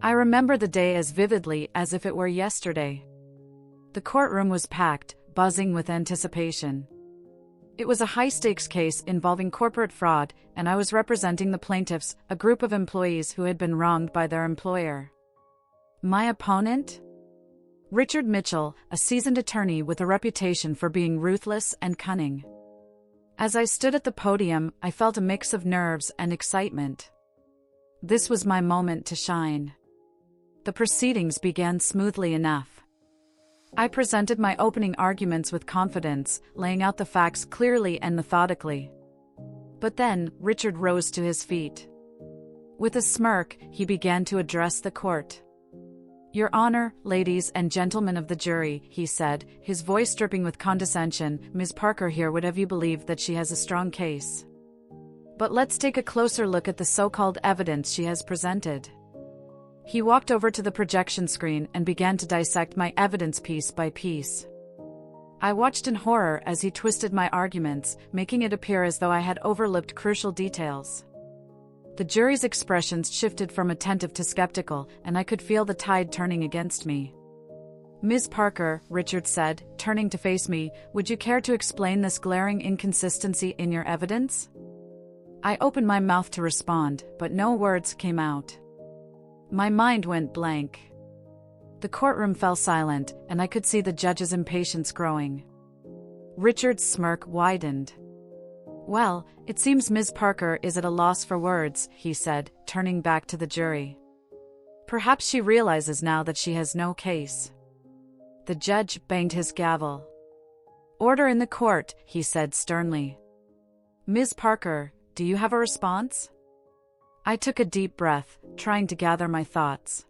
I remember the day as vividly as if it were yesterday. The courtroom was packed, buzzing with anticipation. It was a high-stakes case involving corporate fraud, and I was representing the plaintiffs, a group of employees who had been wronged by their employer. My opponent? Richard Mitchell, a seasoned attorney with a reputation for being ruthless and cunning. As I stood at the podium, I felt a mix of nerves and excitement. This was my moment to shine. The proceedings began smoothly enough. I presented my opening arguments with confidence, laying out the facts clearly and methodically. But then, Richard rose to his feet. With a smirk, he began to address the court. "Your Honor, ladies and gentlemen of the jury," he said, his voice dripping with condescension, "Ms. Parker here would have you believe that she has a strong case. But let's take a closer look at the so-called evidence she has presented." He walked over to the projection screen and began to dissect my evidence piece by piece. I watched in horror as he twisted my arguments, making it appear as though I had overlooked crucial details. The jury's expressions shifted from attentive to skeptical, and I could feel the tide turning against me. "Ms. Parker," Richard said, turning to face me, "would you care to explain this glaring inconsistency in your evidence?" I opened my mouth to respond, but no words came out. My mind went blank. The courtroom fell silent, and I could see the judge's impatience growing. Richard's smirk widened. "Well, it seems Ms. Parker is at a loss for words," he said, turning back to the jury. "Perhaps she realizes now that she has no case." The judge banged his gavel. "Order in the court," he said sternly. "Ms. Parker, do you have a response?" I took a deep breath, trying to gather my thoughts.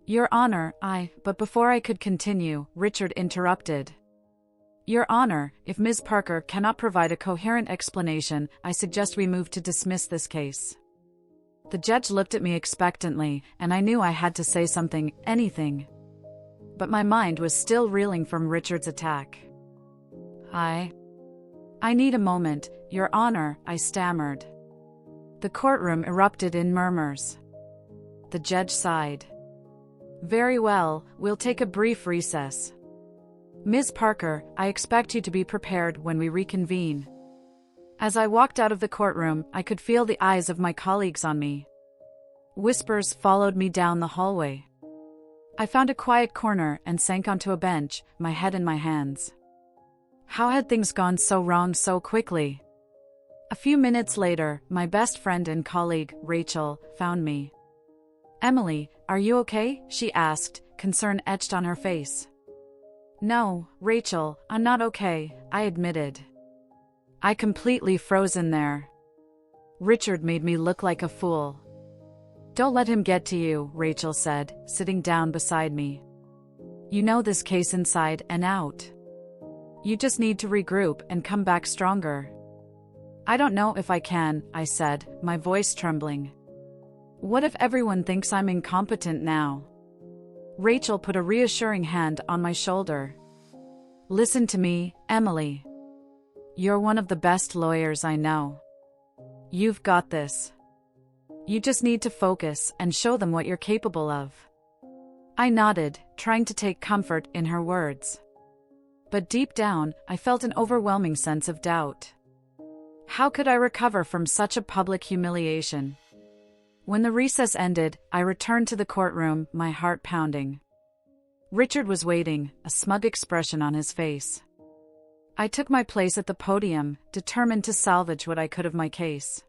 "Your Honor, but before I could continue, Richard interrupted. "Your Honor, if Ms. Parker cannot provide a coherent explanation, I suggest we move to dismiss this case." The judge looked at me expectantly, and I knew I had to say something, anything. But my mind was still reeling from Richard's attack. I need a moment, Your Honor," I stammered. The courtroom erupted in murmurs. The judge sighed. "Very well, we'll take a brief recess. Ms. Parker, I expect you to be prepared when we reconvene." As I walked out of the courtroom, I could feel the eyes of my colleagues on me. Whispers followed me down the hallway. I found a quiet corner and sank onto a bench, my head in my hands. How had things gone so wrong so quickly? A few minutes later, my best friend and colleague, Rachel, found me. "Emily, are you okay?" she asked, concern etched on her face. "No, Rachel, I'm not okay," I admitted. I completely froze in there. Richard made me look like a fool. "Don't let him get to you," Rachel said, sitting down beside me. "You know this case inside and out. You just need to regroup and come back stronger." "I don't know if I can," I said, my voice trembling. "What if everyone thinks I'm incompetent now?" Rachel put a reassuring hand on my shoulder. "Listen to me, Emily. You're one of the best lawyers I know. You've got this. You just need to focus and show them what you're capable of." I nodded, trying to take comfort in her words. But deep down, I felt an overwhelming sense of doubt. How could I recover from such a public humiliation? When the recess ended, I returned to the courtroom, my heart pounding. Richard was waiting, a smug expression on his face. I took my place at the podium, determined to salvage what I could of my case.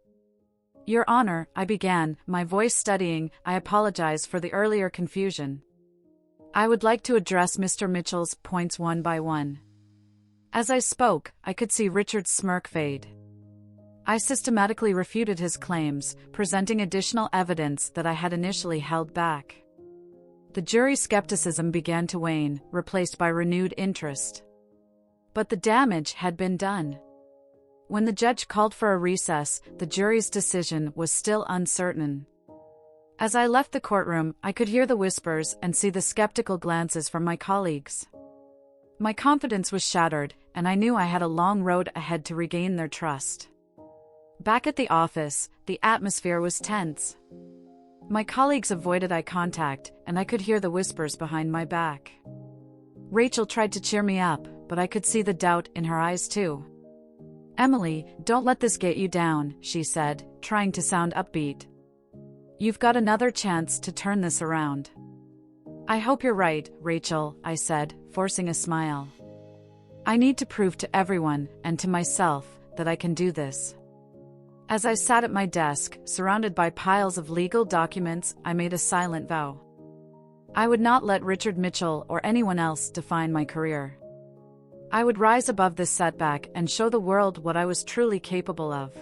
"Your Honor," I began, my voice steadying, "I apologize for the earlier confusion. I would like to address Mr. Mitchell's points one by one." As I spoke, I could see Richard's smirk fade. I systematically refuted his claims, presenting additional evidence that I had initially held back. The jury's skepticism began to wane, replaced by renewed interest. But the damage had been done. When the judge called for a recess, the jury's decision was still uncertain. As I left the courtroom, I could hear the whispers and see the skeptical glances from my colleagues. My confidence was shattered, and I knew I had a long road ahead to regain their trust. Back at the office, the atmosphere was tense. My colleagues avoided eye contact, and I could hear the whispers behind my back. Rachel tried to cheer me up, but I could see the doubt in her eyes too. "Emily, don't let this get you down," she said, trying to sound upbeat. "You've got another chance to turn this around." "I hope you're right, Rachel," I said, forcing a smile. "I need to prove to everyone, and to myself, that I can do this." As I sat at my desk, surrounded by piles of legal documents, I made a silent vow. I would not let Richard Mitchell or anyone else define my career. I would rise above this setback and show the world what I was truly capable of.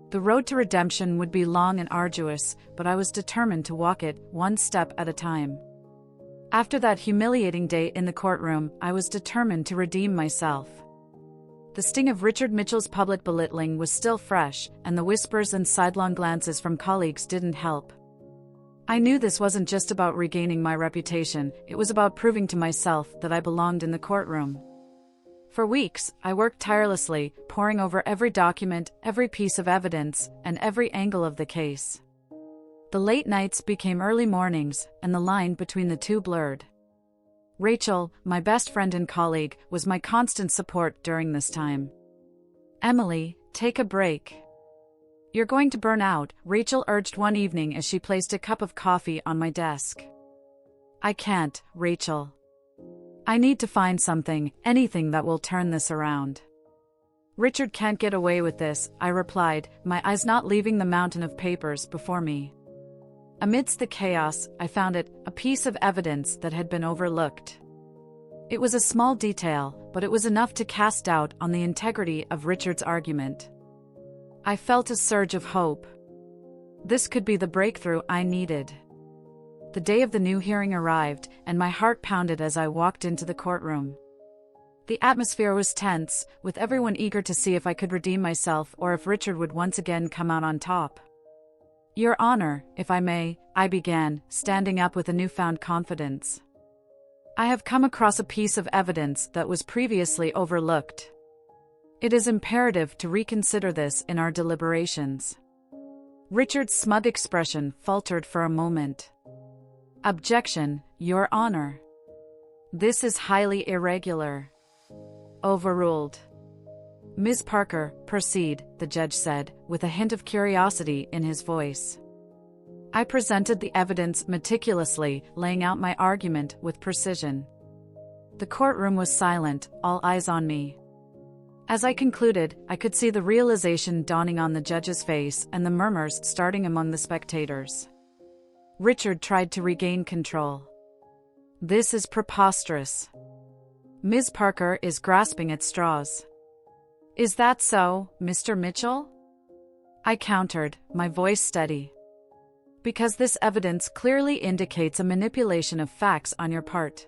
The road to redemption would be long and arduous, but I was determined to walk it, one step at a time. After that humiliating day in the courtroom, I was determined to redeem myself. The sting of Richard Mitchell's public belittling was still fresh, and the whispers and sidelong glances from colleagues didn't help. I knew this wasn't just about regaining my reputation, it was about proving to myself that I belonged in the courtroom. For weeks, I worked tirelessly, poring over every document, every piece of evidence, and every angle of the case. The late nights became early mornings, and the line between the two blurred. Rachel, my best friend and colleague, was my constant support during this time. "Emily, take a break. You're going to burn out," Rachel urged one evening as she placed a cup of coffee on my desk. "I can't, Rachel. I need to find something, anything that will turn this around." "Richard can't get away with this," I replied, my eyes not leaving the mountain of papers before me. Amidst the chaos, I found a piece of evidence that had been overlooked. It was a small detail, but it was enough to cast doubt on the integrity of Richard's argument. I felt a surge of hope. This could be the breakthrough I needed. The day of the new hearing arrived, and my heart pounded as I walked into the courtroom. The atmosphere was tense, with everyone eager to see if I could redeem myself or if Richard would once again come out on top. "Your Honor, if I may," I began, standing up with a newfound confidence. "I have come across a piece of evidence that was previously overlooked. It is imperative to reconsider this in our deliberations." Richard's smug expression faltered for a moment. "Objection, Your Honor. This is highly irregular." "Overruled." "Ms. Parker, proceed," the judge said, with a hint of curiosity in his voice. I presented the evidence meticulously, laying out my argument with precision. The courtroom was silent, all eyes on me. As I concluded, I could see the realization dawning on the judge's face and the murmurs starting among the spectators. Richard tried to regain control. "This is preposterous. Ms. Parker is grasping at straws." "Is that so, Mr. Mitchell?" I countered, my voice steady. "Because this evidence clearly indicates a manipulation of facts on your part."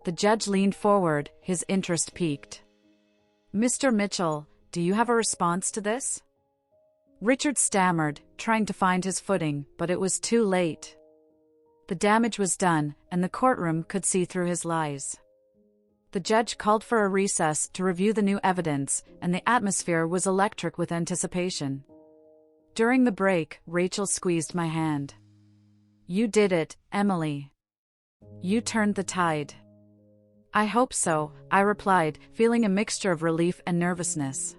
The judge leaned forward, his interest piqued. "Mr. Mitchell, do you have a response to this?" Richard stammered, trying to find his footing, but it was too late. The damage was done, and the courtroom could see through his lies. The judge called for a recess to review the new evidence, and the atmosphere was electric with anticipation. During the break, Rachel squeezed my hand. "You did it, Emily. You turned the tide." "I hope so," I replied, feeling a mixture of relief and nervousness.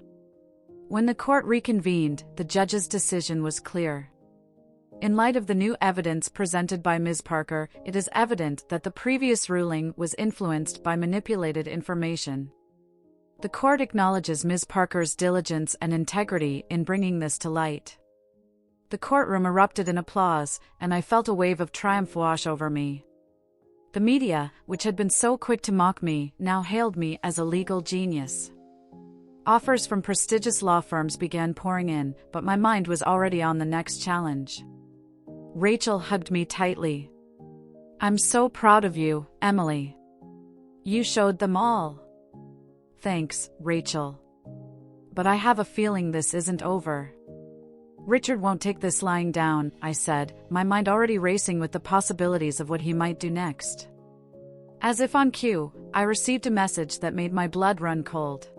When the court reconvened, the judge's decision was clear. In light of the new evidence presented by Ms. Parker, it is evident that the previous ruling was influenced by manipulated information. The court acknowledges Ms. Parker's diligence and integrity in bringing this to light. The courtroom erupted in applause, and I felt a wave of triumph wash over me. The media, which had been so quick to mock me, now hailed me as a legal genius. Offers from prestigious law firms began pouring in, but my mind was already on the next challenge. Rachel hugged me tightly. "I'm so proud of you, Emily. You showed them all." "Thanks, Rachel. But I have a feeling this isn't over." "Richard won't take this lying down," I said, my mind already racing with the possibilities of what he might do next. As if on cue, I received a message that made my blood run cold.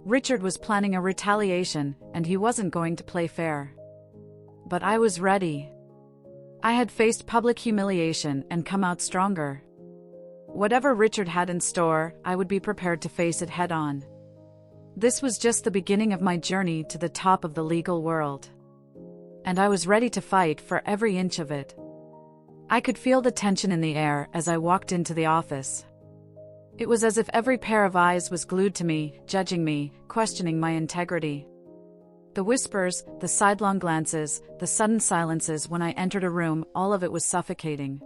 Richard was planning a retaliation, and he wasn't going to play fair. But I was ready. I had faced public humiliation and come out stronger. Whatever Richard had in store, I would be prepared to face it head-on. This was just the beginning of my journey to the top of the legal world. And I was ready to fight for every inch of it. I could feel the tension in the air as I walked into the office. It was as if every pair of eyes was glued to me, judging me, questioning my integrity. The whispers, the sidelong glances, the sudden silences when I entered a room, all of it was suffocating.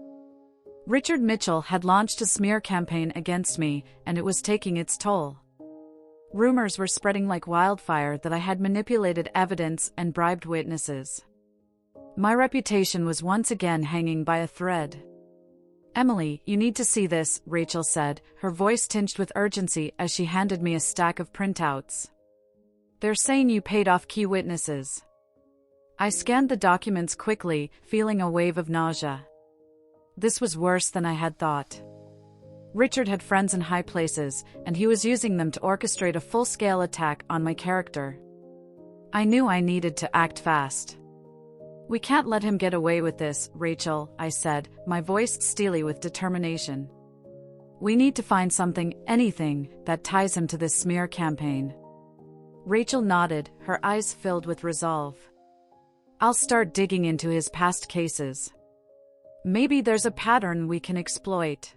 Richard Mitchell had launched a smear campaign against me, and it was taking its toll. Rumors were spreading like wildfire that I had manipulated evidence and bribed witnesses. My reputation was once again hanging by a thread. "Emily, you need to see this," Rachel said, her voice tinged with urgency as she handed me a stack of printouts. "They're saying you paid off key witnesses." I scanned the documents quickly, feeling a wave of nausea. This was worse than I had thought. Richard had friends in high places, and he was using them to orchestrate a full-scale attack on my character. I knew I needed to act fast. "We can't let him get away with this, Rachel," I said, my voice steely with determination. "We need to find something, anything, that ties him to this smear campaign." Rachel nodded, her eyes filled with resolve. "I'll start digging into his past cases. Maybe there's a pattern we can exploit."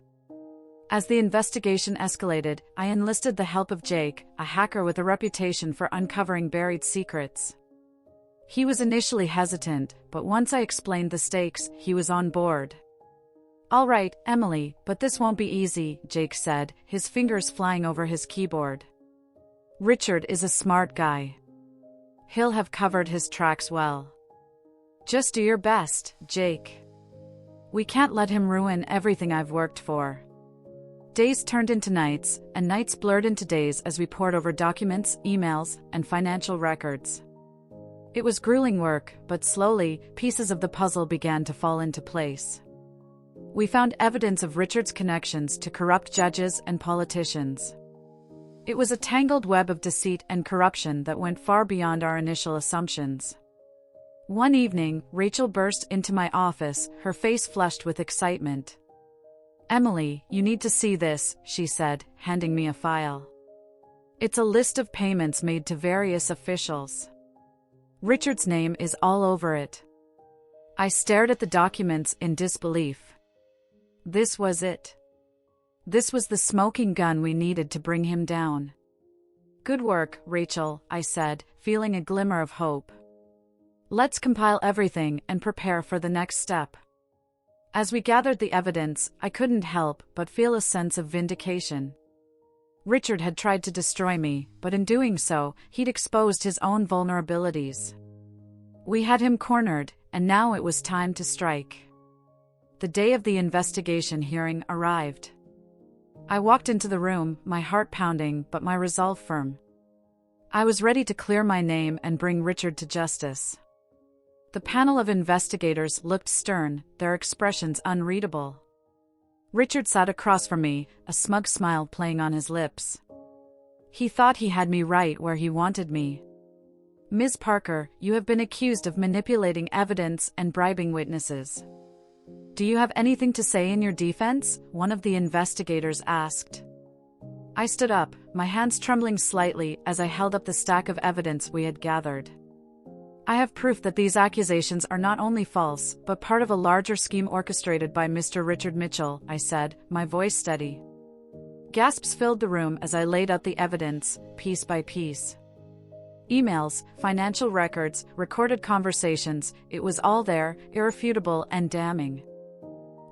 As the investigation escalated, I enlisted the help of Jake, a hacker with a reputation for uncovering buried secrets. He was initially hesitant, but once I explained the stakes, he was on board. "All right, Emily, but this won't be easy," Jake said, his fingers flying over his keyboard. "Richard is a smart guy. He'll have covered his tracks well. Just do your best, Jake. We can't let him ruin everything I've worked for." Days turned into nights, and nights blurred into days as we pored over documents, emails, and financial records. It was grueling work, but slowly, pieces of the puzzle began to fall into place. We found evidence of Richard's connections to corrupt judges and politicians. It was a tangled web of deceit and corruption that went far beyond our initial assumptions. One evening, Rachel burst into my office, her face flushed with excitement. "Emily, you need to see this," she said, handing me a file. "It's a list of payments made to various officials. Richard's name is all over it." I stared at the documents in disbelief. This was it. This was the smoking gun we needed to bring him down. "Good work, Rachel," I said, feeling a glimmer of hope. "Let's compile everything and prepare for the next step." As we gathered the evidence, I couldn't help but feel a sense of vindication. Richard had tried to destroy me, but in doing so, he'd exposed his own vulnerabilities. We had him cornered, and now it was time to strike. The day of the investigation hearing arrived. I walked into the room, my heart pounding but my resolve firm. I was ready to clear my name and bring Richard to justice. The panel of investigators looked stern, their expressions unreadable. Richard sat across from me, a smug smile playing on his lips. He thought he had me right where he wanted me. "Ms. Parker, you have been accused of manipulating evidence and bribing witnesses. Do you have anything to say in your defense?" one of the investigators asked. I stood up, my hands trembling slightly as I held up the stack of evidence we had gathered. "I have proof that these accusations are not only false, but part of a larger scheme orchestrated by Mr. Richard Mitchell," I said, my voice steady. Gasps filled the room as I laid out the evidence, piece by piece. Emails, financial records, recorded conversations, it was all there, irrefutable and damning.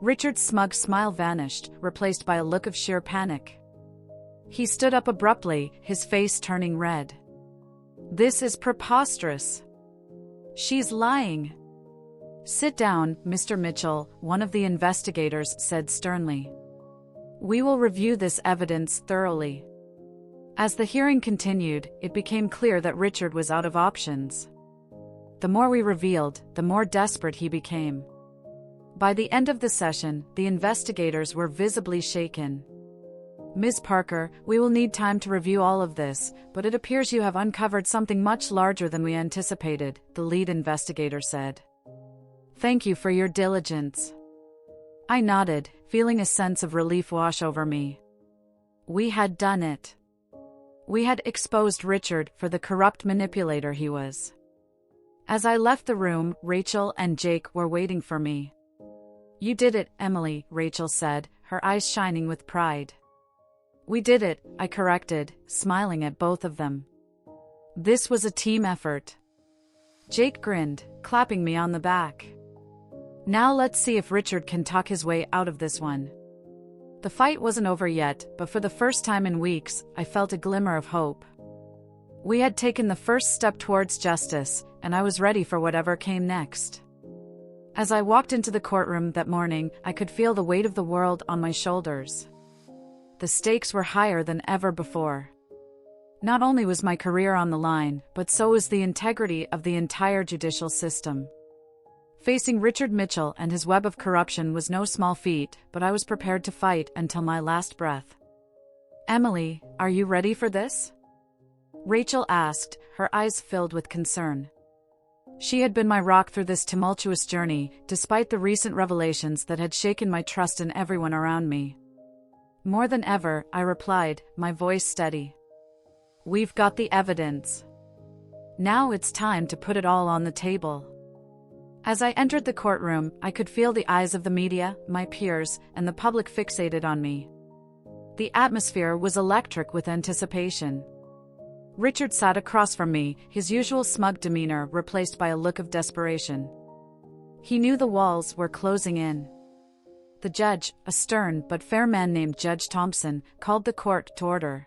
Richard's smug smile vanished, replaced by a look of sheer panic. He stood up abruptly, his face turning red. "This is preposterous. She's lying." "Sit down, Mr. Mitchell," one of the investigators said sternly. "We will review this evidence thoroughly." As the hearing continued, it became clear that Richard was out of options. The more we revealed, the more desperate he became. By the end of the session, the investigators were visibly shaken. "Ms. Parker, we will need time to review all of this, but it appears you have uncovered something much larger than we anticipated," the lead investigator said. Thank you for your diligence. I nodded, feeling a sense of relief wash over me. We had done it. We had exposed Richard for the corrupt manipulator he was. As I left the room, Rachel and Jake were waiting for me. You did it, Emily, Rachel said, her eyes shining with pride. We did it, I corrected, smiling at both of them. This was a team effort. Jake grinned, clapping me on the back. Now let's see if Richard can talk his way out of this one. The fight wasn't over yet, but for the first time in weeks, I felt a glimmer of hope. We had taken the first step towards justice, and I was ready for whatever came next. As I walked into the courtroom that morning, I could feel the weight of the world on my shoulders. The stakes were higher than ever before. Not only was my career on the line, but so was the integrity of the entire judicial system. Facing Richard Mitchell and his web of corruption was no small feat, but I was prepared to fight until my last breath. Emily, are you ready for this? Rachel asked, her eyes filled with concern. She had been my rock through this tumultuous journey, despite the recent revelations that had shaken my trust in everyone around me. More than ever, I replied, my voice steady. We've got the evidence. Now it's time to put it all on the table. As I entered the courtroom, I could feel the eyes of the media, my peers, and the public fixated on me. The atmosphere was electric with anticipation. Richard sat across from me, his usual smug demeanor replaced by a look of desperation. He knew the walls were closing in. The judge, a stern but fair man named Judge Thompson, called the court to order.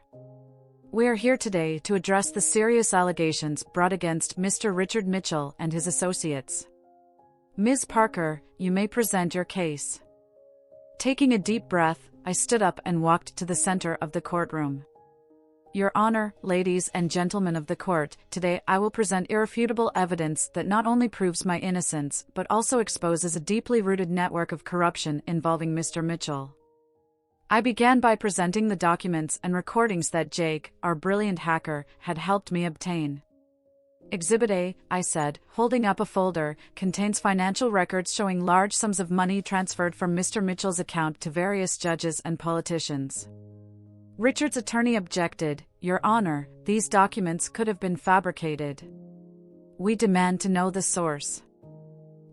We are here today to address the serious allegations brought against Mr. Richard Mitchell and his associates. Ms. Parker, you may present your case. Taking a deep breath, I stood up and walked to the center of the courtroom. Your Honor, ladies and gentlemen of the court, today I will present irrefutable evidence that not only proves my innocence but also exposes a deeply rooted network of corruption involving Mr. Mitchell. I began by presenting the documents and recordings that Jake, our brilliant hacker, had helped me obtain. Exhibit A, I said, holding up a folder, contains financial records showing large sums of money transferred from Mr. Mitchell's account to various judges and politicians. Richard's attorney objected, Your Honor, these documents could have been fabricated. We demand to know the source.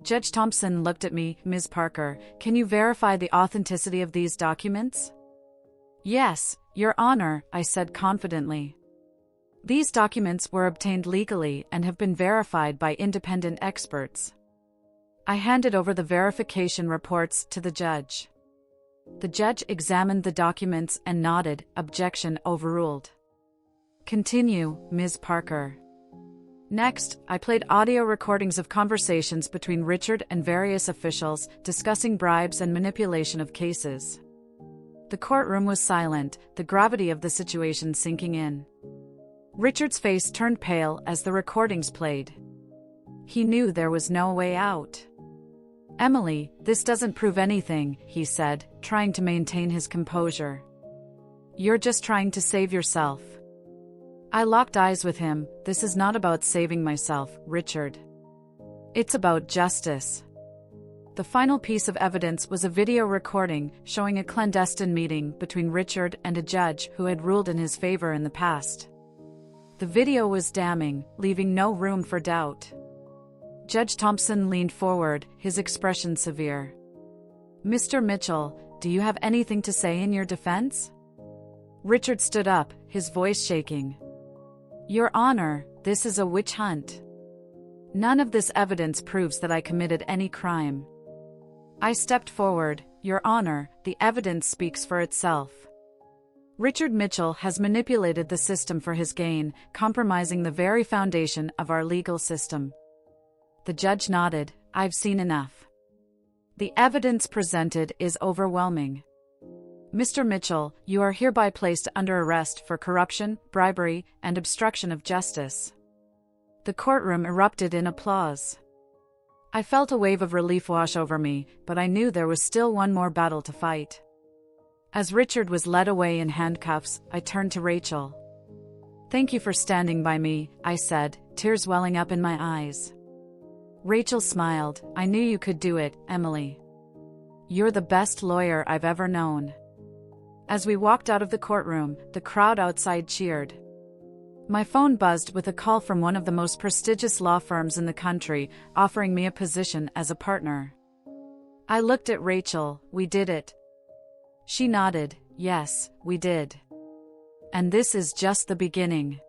Judge Thompson looked at me, Ms. Parker, can you verify the authenticity of these documents? Yes, Your Honor, I said confidently. These documents were obtained legally and have been verified by independent experts. I handed over the verification reports to the judge. The judge examined the documents and nodded, objection overruled. Continue, Ms. Parker. Next, I played audio recordings of conversations between Richard and various officials discussing bribes and manipulation of cases. The courtroom was silent, the gravity of the situation sinking in. Richard's face turned pale as the recordings played. He knew there was no way out. Emily, this doesn't prove anything, he said, trying to maintain his composure. You're just trying to save yourself. I locked eyes with him. This is not about saving myself, Richard. It's about justice. The final piece of evidence was a video recording showing a clandestine meeting between Richard and a judge who had ruled in his favor in the past. The video was damning, leaving no room for doubt. Judge Thompson leaned forward, his expression severe. Mr. Mitchell, do you have anything to say in your defense? Richard stood up, his voice shaking. Your Honor, this is a witch hunt. None of this evidence proves that I committed any crime. I stepped forward. Your Honor, the evidence speaks for itself. Richard Mitchell has manipulated the system for his gain, compromising the very foundation of our legal system. The judge nodded. I've seen enough. The evidence presented is overwhelming. Mr. Mitchell, you are hereby placed under arrest for corruption, bribery, and obstruction of justice. The courtroom erupted in applause. I felt a wave of relief wash over me, but I knew there was still one more battle to fight. As Richard was led away in handcuffs, I turned to Rachel. Thank you for standing by me, I said, tears welling up in my eyes. Rachel smiled. I knew you could do it, Emily. You're the best lawyer I've ever known. As we walked out of the courtroom, the crowd outside cheered. My phone buzzed with a call from one of the most prestigious law firms in the country, offering me a position as a partner. I looked at Rachel. We did it. She nodded. Yes, we did. And this is just the beginning.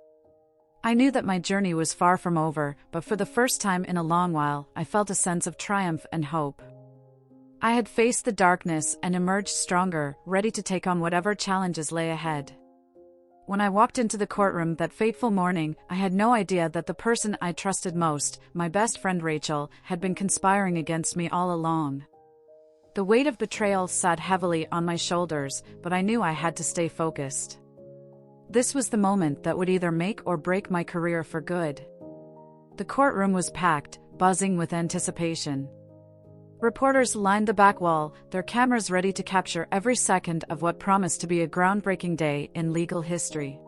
I knew that my journey was far from over, but for the first time in a long while, I felt a sense of triumph and hope. I had faced the darkness and emerged stronger, ready to take on whatever challenges lay ahead. When I walked into the courtroom that fateful morning, I had no idea that the person I trusted most, my best friend Rachel, had been conspiring against me all along. The weight of betrayal sat heavily on my shoulders, but I knew I had to stay focused. This was the moment that would either make or break my career for good. The courtroom was packed, buzzing with anticipation. Reporters lined the back wall, their cameras ready to capture every second of what promised to be a groundbreaking day in legal history.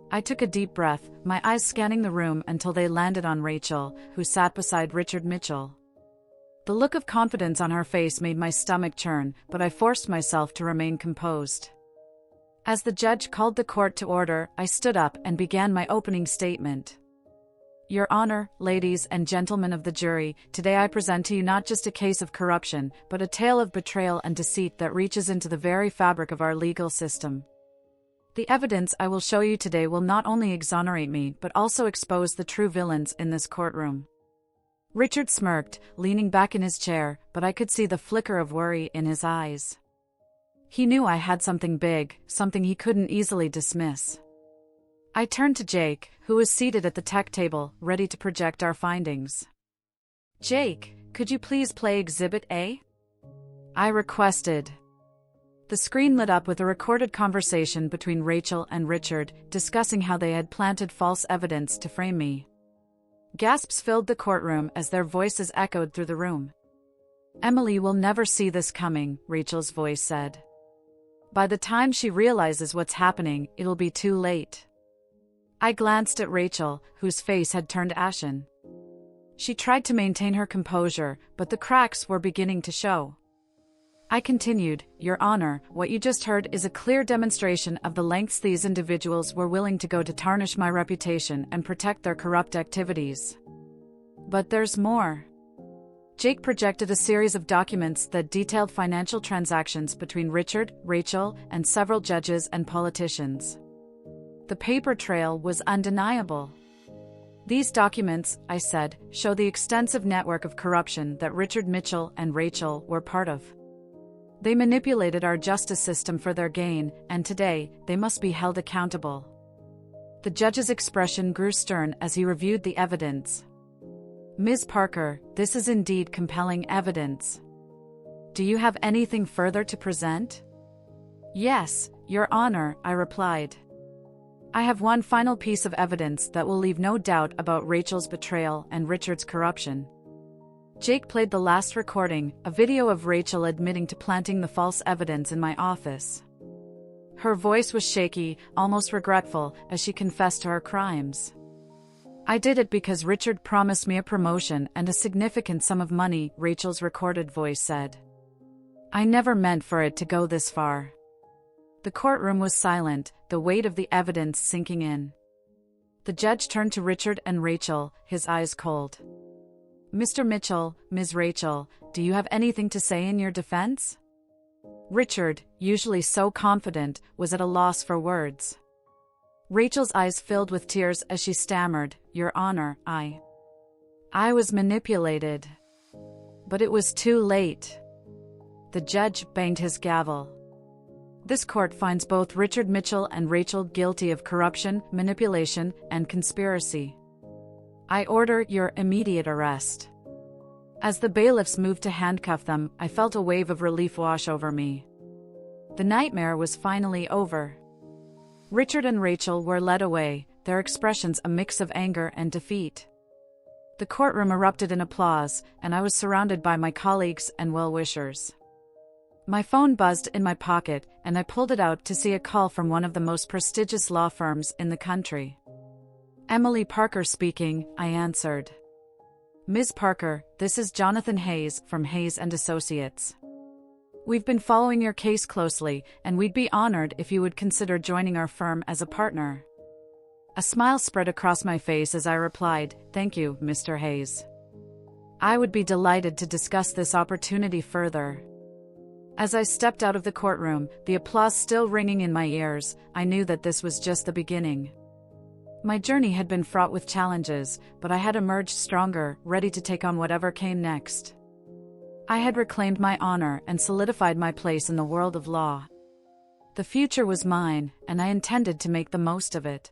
I took a deep breath, my eyes scanning the room until they landed on Rachel, who sat beside Richard Mitchell. The look of confidence on her face made my stomach churn, but I forced myself to remain composed. As the judge called the court to order, I stood up and began my opening statement. Your Honor, ladies and gentlemen of the jury, today I present to you not just a case of corruption, but a tale of betrayal and deceit that reaches into the very fabric of our legal system. The evidence I will show you today will not only exonerate me but also expose the true villains in this courtroom. Richard smirked, leaning back in his chair, but I could see the flicker of worry in his eyes. He knew I had something big, something he couldn't easily dismiss. I turned to Jake, who was seated at the tech table, ready to project our findings. Jake, could you please play Exhibit A? I requested. The screen lit up with a recorded conversation between Rachel and Richard, discussing how they had planted false evidence to frame me. Gasps filled the courtroom as their voices echoed through the room. Emily will never see this coming, Rachel's voice said. By the time she realizes what's happening, it'll be too late. I glanced at Rachel, whose face had turned ashen. She tried to maintain her composure, but the cracks were beginning to show. I continued, Your Honor, what you just heard is a clear demonstration of the lengths these individuals were willing to go to tarnish my reputation and protect their corrupt activities. But there's more. Jake projected a series of documents that detailed financial transactions between Richard, Rachel, and several judges and politicians. The paper trail was undeniable. These documents, I said, show the extensive network of corruption that Richard Mitchell and Rachel were part of. They manipulated our justice system for their gain, and today, they must be held accountable. The judge's expression grew stern as he reviewed the evidence. Ms. Parker, this is indeed compelling evidence. Do you have anything further to present? Yes, Your Honor, I replied. I have one final piece of evidence that will leave no doubt about Rachel's betrayal and Richard's corruption. Jake played the last recording, a video of Rachel admitting to planting the false evidence in my office. Her voice was shaky, almost regretful, as she confessed to her crimes. I did it because Richard promised me a promotion and a significant sum of money, Rachel's recorded voice said. I never meant for it to go this far. The courtroom was silent, the weight of the evidence sinking in. The judge turned to Richard and Rachel, his eyes cold. Mr. Mitchell, Ms. Rachel, do you have anything to say in your defense? Richard, usually so confident, was at a loss for words. Rachel's eyes filled with tears as she stammered, Your Honor, I was manipulated. But it was too late. The judge banged his gavel. This court finds both Richard Mitchell and Rachel guilty of corruption, manipulation, and conspiracy. I order your immediate arrest. As the bailiffs moved to handcuff them, I felt a wave of relief wash over me. The nightmare was finally over. Richard and Rachel were led away, their expressions a mix of anger and defeat. The courtroom erupted in applause, and I was surrounded by my colleagues and well-wishers. My phone buzzed in my pocket, and I pulled it out to see a call from one of the most prestigious law firms in the country. Emily Parker speaking, I answered. Ms. Parker, this is Jonathan Hayes from Hayes and Associates. We've been following your case closely, and we'd be honored if you would consider joining our firm as a partner. A smile spread across my face as I replied, "Thank you, Mr. Hayes. I would be delighted to discuss this opportunity further." As I stepped out of the courtroom, the applause still ringing in my ears, I knew that this was just the beginning. My journey had been fraught with challenges, but I had emerged stronger, ready to take on whatever came next. I had reclaimed my honor and solidified my place in the world of law. The future was mine, and I intended to make the most of it.